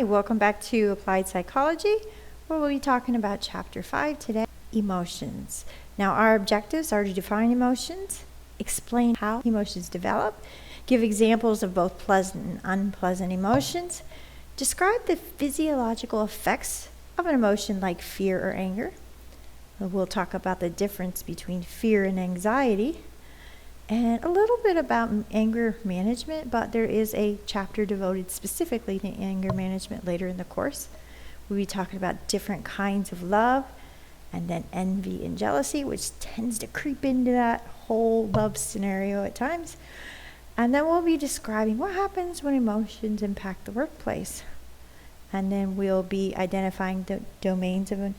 Hi, welcome back to Applied Psychology, where we'll be talking about Chapter 5 today, emotions. Now, our objectives are to define emotions, explain how emotions develop, give examples of both pleasant and unpleasant emotions, describe the physiological effects of an emotion like fear or anger. We'll talk about the difference between fear and anxiety, and a little bit about anger management, but there is a chapter devoted specifically to anger management later in the course. We'll be talking about different kinds of love, and then envy and jealousy, which tends to creep into that whole love scenario at times. And then we'll be describing what happens when emotions impact the workplace. And then we'll be identifying the domains of an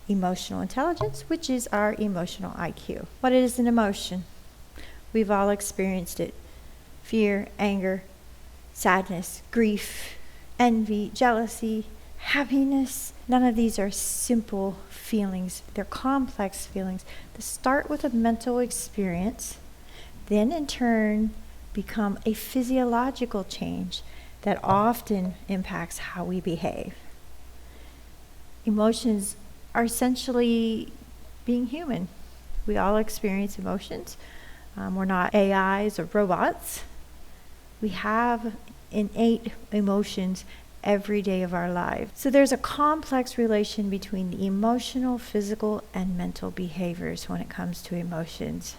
emotional intelligence, which is our emotional IQ. What is an emotion? We've all experienced it. Fear, anger, sadness, grief, envy, jealousy, happiness. None of these are simple feelings. They're complex feelings that start with a mental experience, then in turn become a physiological change that often impacts how we behave. Emotions are essentially being human. We all experience emotions. We're not AIs or robots. We have innate emotions every day of our lives. So there's a complex relation between the emotional, physical, and mental behaviors when it comes to emotions.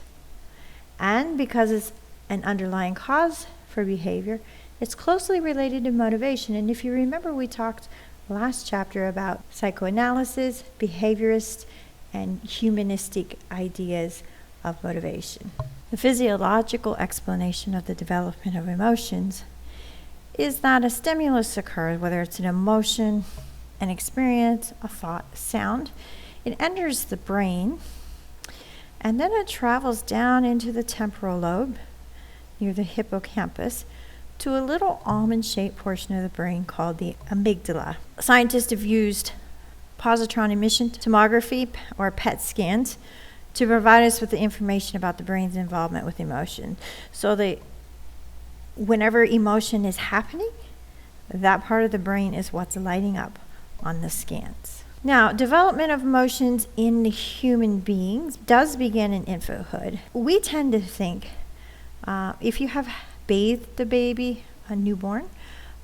And because it's an underlying cause for behavior, it's closely related to motivation. And if you remember, we talked last chapter about psychoanalysis, behaviorists, and humanistic ideas of motivation. The physiological explanation of the development of emotions is that a stimulus occurs, whether it's an emotion, an experience, a thought, a sound. It enters the brain, and then it travels down into the temporal lobe, near the hippocampus, to a little almond-shaped portion of the brain called the amygdala. Scientists have used positron emission tomography, or PET scans, to provide us with the information about the brain's involvement with emotion. So whenever emotion is happening, that part of the brain is what's lighting up on the scans. Now, development of emotions in the human beings does begin in infanthood. We tend to think, if you have bathed the baby, a newborn,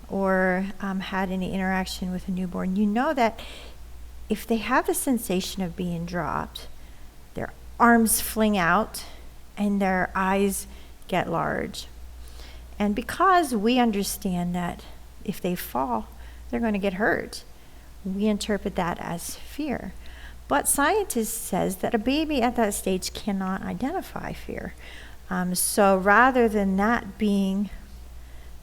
or had any interaction with a newborn, you know that if they have the sensation of being dropped, their arms fling out and their eyes get large. And because we understand that if they fall, they're going to get hurt, we interpret that as fear. But scientists says that a baby at that stage cannot identify fear. So rather than that being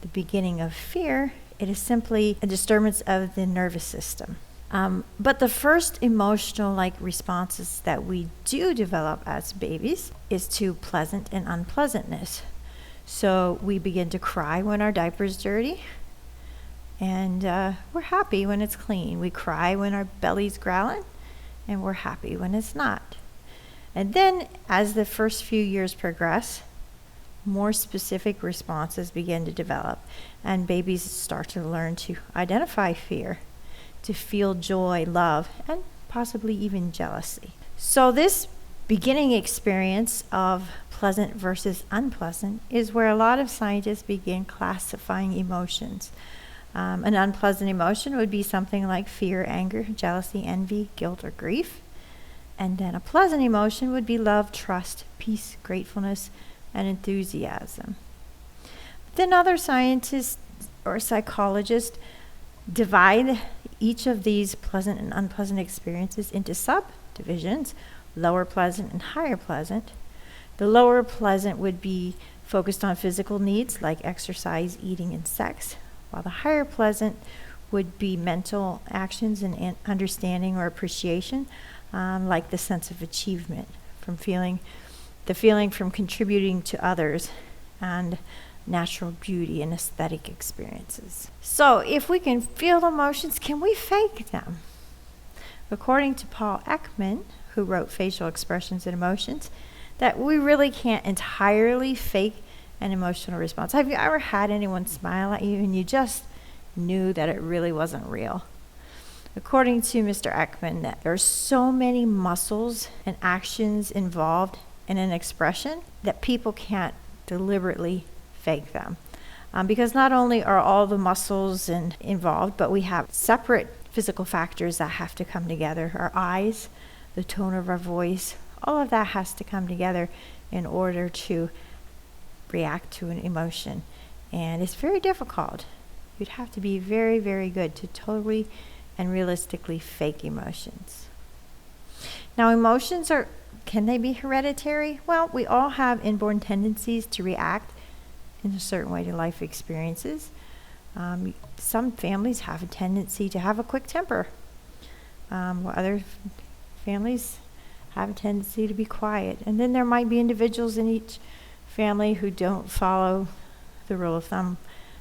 the beginning of fear, it is simply a disturbance of the nervous system. But the first emotional responses that we do develop as babies is to pleasant and unpleasantness. So we begin to cry when our diaper's dirty, and we're happy when it's clean. We cry when our belly's growling, and we're happy when it's not. And then as the first few years progress, more specific responses begin to develop, and babies start to learn to identify fear, to feel joy, love, and possibly even jealousy. So this beginning experience of pleasant versus unpleasant is where a lot of scientists begin classifying emotions. An unpleasant emotion would be something like fear, anger, jealousy, envy, guilt, or grief. And then a pleasant emotion would be love, trust, peace, gratefulness, and enthusiasm. Then other scientists or psychologists divide each of these pleasant and unpleasant experiences into subdivisions, lower pleasant and higher pleasant. The lower pleasant would be focused on physical needs like exercise, eating, and sex, while the higher pleasant would be mental actions and understanding or appreciation, like the sense of achievement, the feeling from contributing to others, and natural beauty and aesthetic experiences. So if we can feel emotions, can we fake them? According to Paul Ekman, who wrote Facial Expressions and Emotions, that we really can't entirely fake an emotional response. Have you ever had anyone smile at you and you just knew that it really wasn't real. According to Mr. Ekman, that there are so many muscles and actions involved in an expression that people can't deliberately fake them. Because not only are all the muscles involved, but we have separate physical factors that have to come together. Our eyes, the tone of our voice, all of that has to come together in order to react to an emotion. And it's very difficult. You'd have to be very, very good to totally and realistically fake emotions. Now, emotions can they be hereditary? Well, we all have inborn tendencies to react in a certain way to life experiences. Some families have a tendency to have a quick temper, while other families have a tendency to be quiet. And then there might be individuals in each family who don't follow the rule of thumb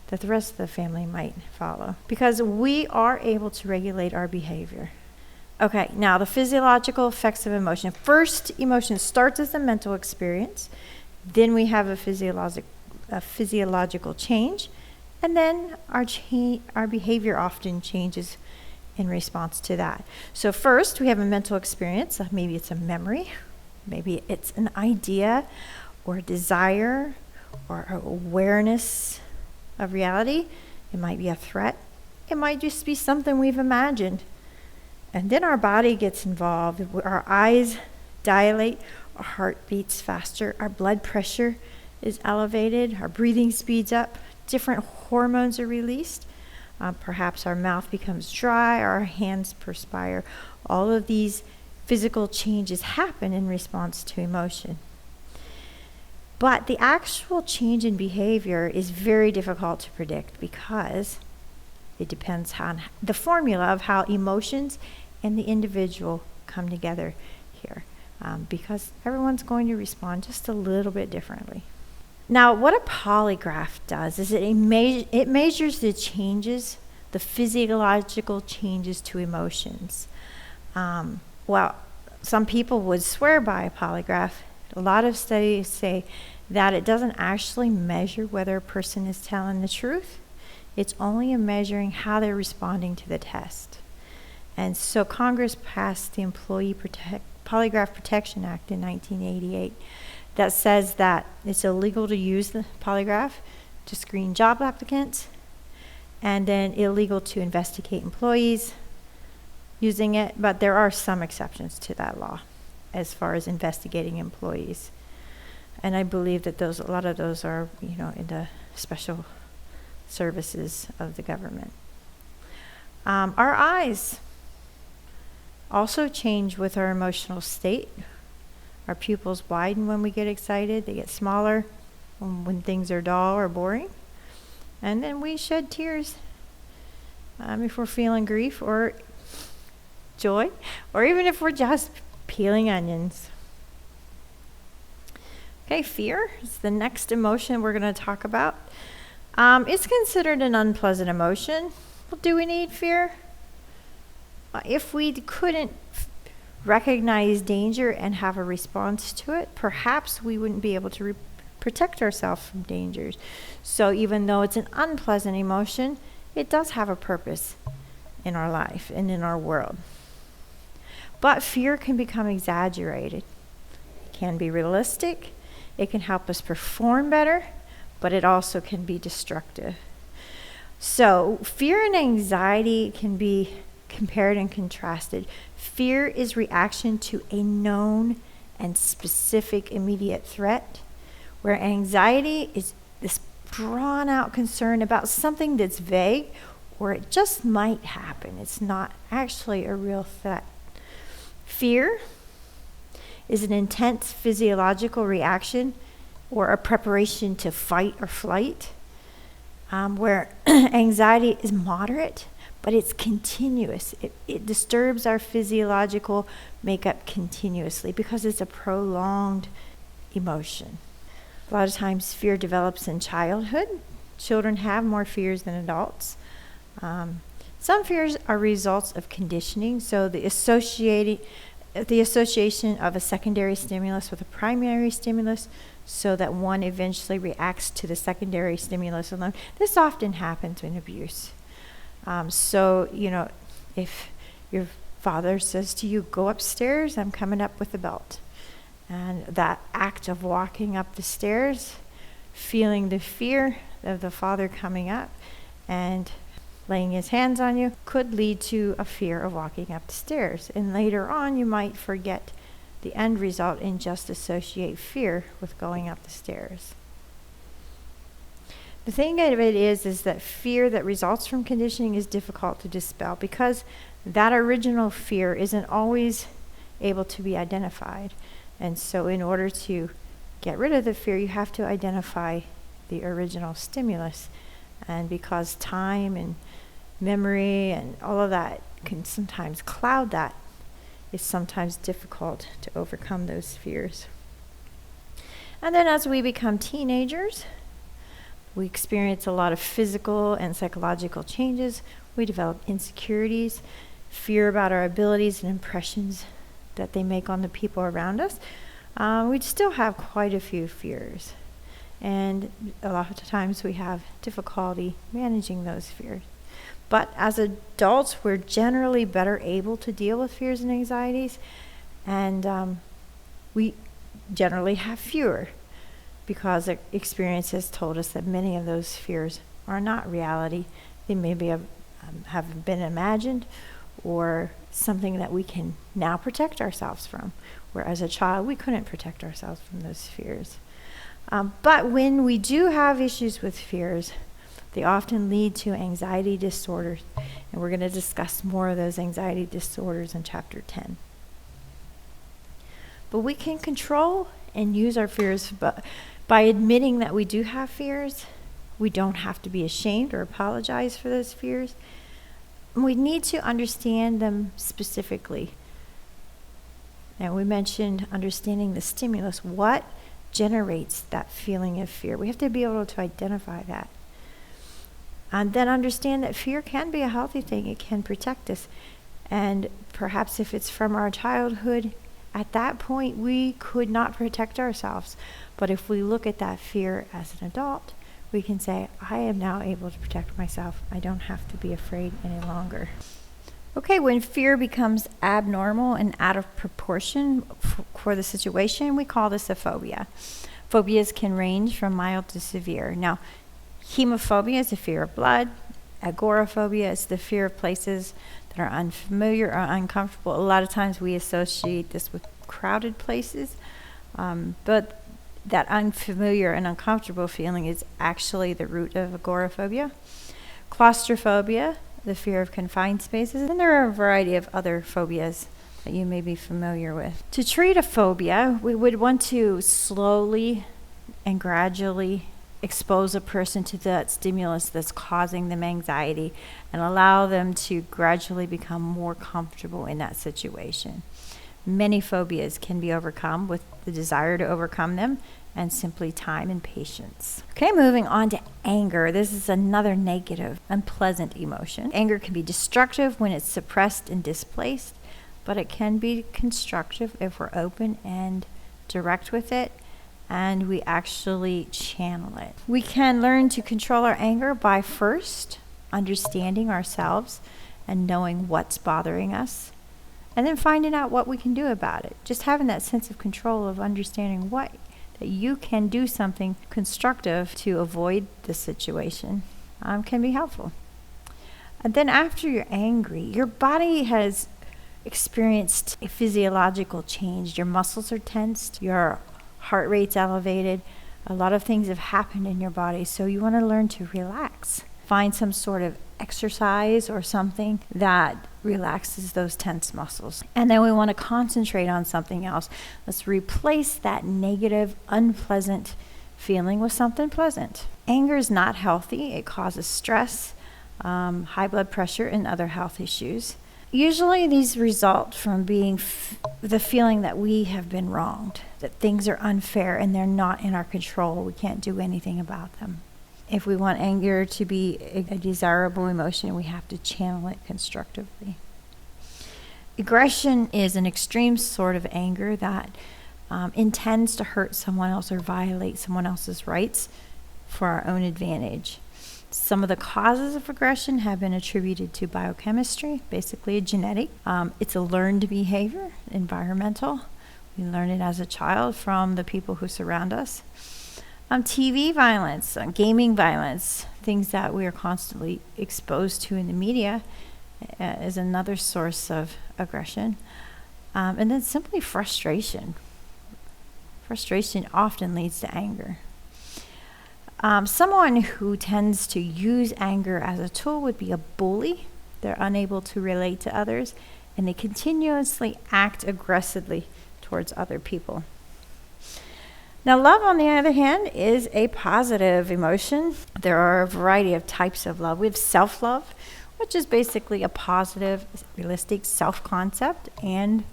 that the rest of the family might follow, because we are able to regulate our behavior. Okay, now the physiological effects of emotion. First, emotion starts as a mental experience, then we have a physiological change, and then our behavior often changes in response to that. So first, we have a mental experience. Maybe it's a memory, maybe it's an idea or a desire or awareness of reality. It might be a threat. It might just be something we've imagined. And then our body gets involved. Our eyes dilate, our heart beats faster, our blood pressure is elevated, our breathing speeds up, different hormones are released. Perhaps our mouth becomes dry, our hands perspire. All of these physical changes happen in response to emotion. But the actual change in behavior is very difficult to predict because it depends on the formula of how emotions and the individual come together here, because everyone's going to respond just a little bit differently. Now, what a polygraph does is it measures the changes, the physiological changes to emotions. Well, some people would swear by a polygraph. A lot of studies say that it doesn't actually measure whether a person is telling the truth. It's only in measuring how they're responding to the test. And so Congress passed the Employee Polygraph Protection Act in 1988 that says that it's illegal to use the polygraph to screen job applicants, and then illegal to investigate employees using it, but there are some exceptions to that law as far as investigating employees. And I believe that a lot of those are, in the special services of the government. Our eyes also change with our emotional state. Our pupils widen when we get excited. They get smaller when things are dull or boring. And then we shed tears if we're feeling grief or joy, or even if we're just peeling onions. Okay, fear is the next emotion we're going to talk about. It's considered an unpleasant emotion. Well, do we need fear? If we couldn't recognize danger and have a response to it, perhaps we wouldn't be able to protect ourselves from dangers. So even though it's an unpleasant emotion, it does have a purpose in our life and in our world. But fear can become exaggerated. It can be realistic. It can help us perform better, but it also can be destructive. So fear and anxiety can be compared and contrasted. Fear is reaction to a known and specific immediate threat, where anxiety is this drawn out concern about something that's vague or it just might happen. It's not actually a real threat. Fear is an intense physiological reaction or a preparation to fight or flight, where anxiety is moderate, but it's continuous. It disturbs our physiological makeup continuously because it's a prolonged emotion. A lot of times fear develops in childhood. Children have more fears than adults. Some fears are results of conditioning, so the association of a secondary stimulus with a primary stimulus, so that one eventually reacts to the secondary stimulus alone. This often happens in abuse. So, if your father says to you, go upstairs, I'm coming up with a belt. And that act of walking up the stairs, feeling the fear of the father coming up and laying his hands on you, could lead to a fear of walking up the stairs. And later on, you might forget the end result and just associate fear with going up the stairs. The thing of it is that fear that results from conditioning is difficult to dispel because that original fear isn't always able to be identified. And so in order to get rid of the fear, you have to identify the original stimulus. And because time and memory and all of that can sometimes cloud that, it's sometimes difficult to overcome those fears. And then as we become teenagers, we experience a lot of physical and psychological changes. We develop insecurities, fear about our abilities and impressions that they make on the people around us. We still have quite a few fears. And a lot of times we have difficulty managing those fears. But as adults, we're generally better able to deal with fears and anxieties. And we generally have fewer, because experience has told us that many of those fears are not reality. They maybe have been imagined or something that we can now protect ourselves from, where as a child we couldn't protect ourselves from those fears. But when we do have issues with fears, they often lead to anxiety disorders, and we're going to discuss more of those anxiety disorders in Chapter 10. But we can control and use our fears, but by admitting that we do have fears, we don't have to be ashamed or apologize for those fears. We need to understand them specifically. And we mentioned understanding the stimulus. What generates that feeling of fear? We have to be able to identify that. And then understand that fear can be a healthy thing. It can protect us. And perhaps if it's from our childhood, at that point we could not protect ourselves. But if we look at that fear as an adult, we can say, I am now able to protect myself. I don't have to be afraid any longer. Okay, when fear becomes abnormal and out of proportion for the situation, we call this a phobia. Phobias can range from mild to severe. Now, hemophobia is the fear of blood. Agoraphobia is the fear of places that are unfamiliar or uncomfortable. A lot of times we associate this with crowded places, but that unfamiliar and uncomfortable feeling is actually the root of agoraphobia. Claustrophobia, the fear of confined spaces, and there are a variety of other phobias that you may be familiar with. To treat a phobia, we would want to slowly and gradually expose a person to that stimulus that's causing them anxiety and allow them to gradually become more comfortable in that situation. Many phobias can be overcome with the desire to overcome them and simply time and patience. Okay, moving on to anger. This is another negative, unpleasant emotion. Anger can be destructive when it's suppressed and displaced, but it can be constructive if we're open and direct with it and we actually channel it. We can learn to control our anger by first understanding ourselves and knowing what's bothering us, and then finding out what we can do about it. Just having that sense of control of understanding that you can do something constructive to avoid the situation can be helpful. And then after you're angry, your body has experienced a physiological change. Your muscles are tensed, your heart rate's elevated. A lot of things have happened in your body, so you want to learn to relax. Find some sort of exercise or something that relaxes those tense muscles. And then we want to concentrate on something else. Let's replace that negative, unpleasant feeling with something pleasant. Anger is not healthy. It causes stress, high blood pressure, and other health issues. Usually these result from being the feeling that we have been wronged, that things are unfair and they're not in our control. We can't do anything about them. If we want anger to be a desirable emotion, we have to channel it constructively. Aggression is an extreme sort of anger that intends to hurt someone else or violate someone else's rights for our own advantage. Some of the causes of aggression have been attributed to biochemistry, basically a genetic. It's a learned behavior, environmental. We learn it as a child from the people who surround us. TV violence, gaming violence, things that we are constantly exposed to in the media is another source of aggression. And then simply frustration. Frustration often leads to anger. Someone who tends to use anger as a tool would be a bully. They're unable to relate to others, and they continuously act aggressively towards other people. Now, love, on the other hand, is a positive emotion. There are a variety of types of love. We have self-love, which is basically a positive, realistic self-concept and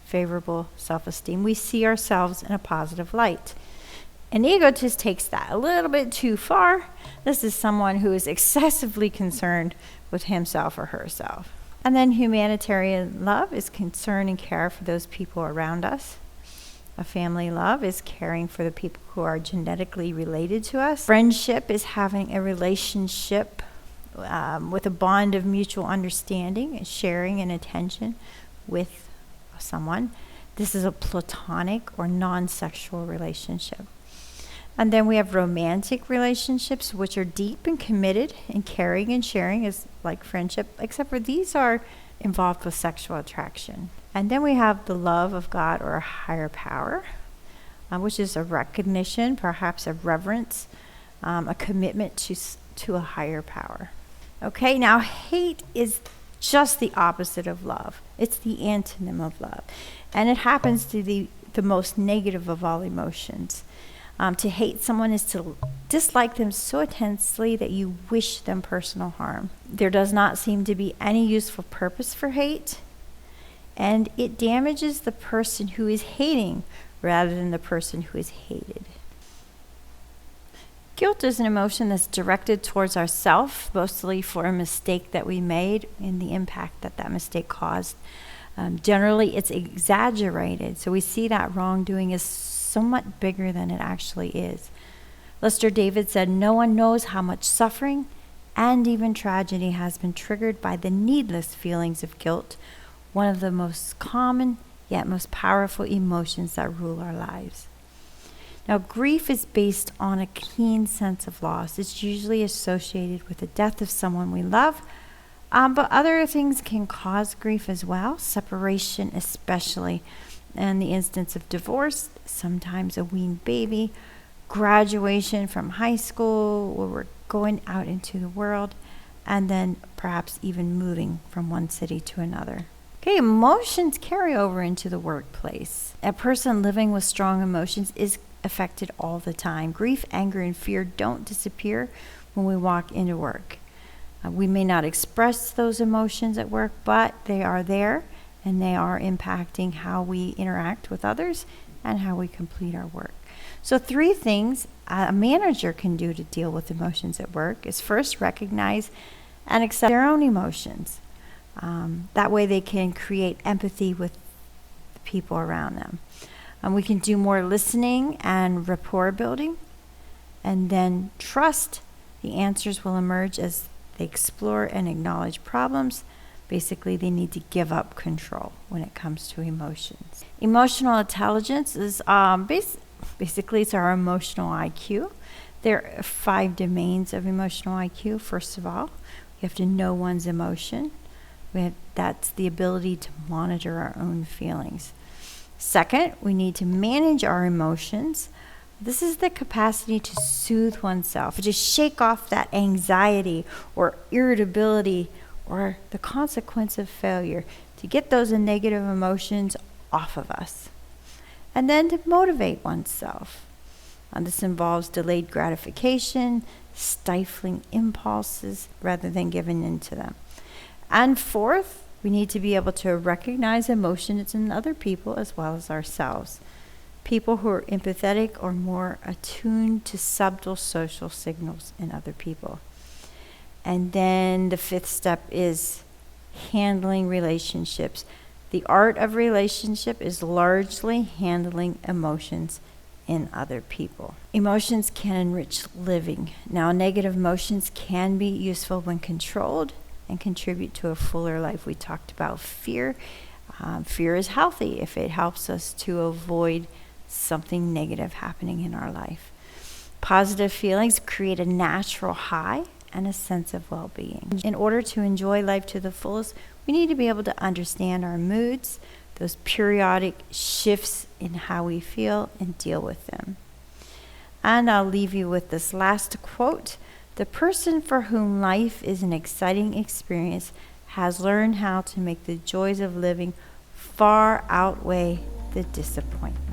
favorable self-esteem. We see ourselves in a positive light. An egotist takes that a little bit too far. This is someone who is excessively concerned with himself or herself. And then humanitarian love is concern and care for those people around us. A family love is caring for the people who are genetically related to us. Friendship is having a relationship with a bond of mutual understanding and sharing and attention with someone. This is a platonic or non-sexual relationship. And then we have romantic relationships, which are deep and committed and caring and sharing, is like friendship, except for these are involved with sexual attraction. And then we have the love of God or a higher power, which is a recognition, perhaps a reverence, a commitment to a higher power. Okay, now hate is just the opposite of love. It's the antonym of love. And it happens to be the most negative of all emotions. To hate someone is to dislike them so intensely that you wish them personal harm. There does not seem to be any useful purpose for hate, and it damages the person who is hating rather than the person who is hated. Guilt is an emotion that's directed towards ourselves, mostly for a mistake that we made and the impact that that mistake caused. Generally, it's exaggerated, so we see that wrongdoing is so much bigger than it actually is. Lester David said, "No one knows how much suffering and even tragedy has been triggered by the needless feelings of guilt, one of the most common yet most powerful emotions that rule our lives." Now, grief is based on a keen sense of loss. It's usually associated with the death of someone we love, but other things can cause grief as well, separation especially, and the instance of divorce, sometimes a weaned baby, graduation from high school where we're going out into the world, and then perhaps even moving from one city to another. Okay, emotions carry over into the workplace. A person living with strong emotions is affected all the time. Grief, anger, and fear don't disappear when we walk into work. We may not express those emotions at work, but they are there, and they are impacting how we interact with others and how we complete our work. So 3 things a manager can do to deal with emotions at work is first recognize and accept their own emotions. That way they can create empathy with the people around them. We can do more listening and rapport building, and then trust the answers will emerge as they explore and acknowledge problems. Basically, they need to give up control when it comes to emotions. Emotional intelligence is basically it's our emotional IQ. There are 5 domains of emotional IQ. First of all, you have to know one's emotion. That's the ability to monitor our own feelings. Second, we need to manage our emotions. This is the capacity to soothe oneself, to shake off that anxiety or irritability or the consequence of failure, to get those negative emotions off of us. And then to motivate oneself. This involves delayed gratification, stifling impulses rather than giving in to them. And fourth, we need to be able to recognize emotions in other people as well as ourselves. People who are empathetic or more attuned to subtle social signals in other people. And then the 5th step is handling relationships. The art of relationship is largely handling emotions in other people. Emotions can enrich living. Now, negative emotions can be useful when controlled and contribute to a fuller life. We talked about fear. Fear is healthy if it helps us to avoid something negative happening in our life. Positive feelings create a natural high and a sense of well-being. In order to enjoy life to the fullest, we need to be able to understand our moods, those periodic shifts in how we feel, and deal with them. And I'll leave you with this last quote. The person for whom life is an exciting experience has learned how to make the joys of living far outweigh the disappointment.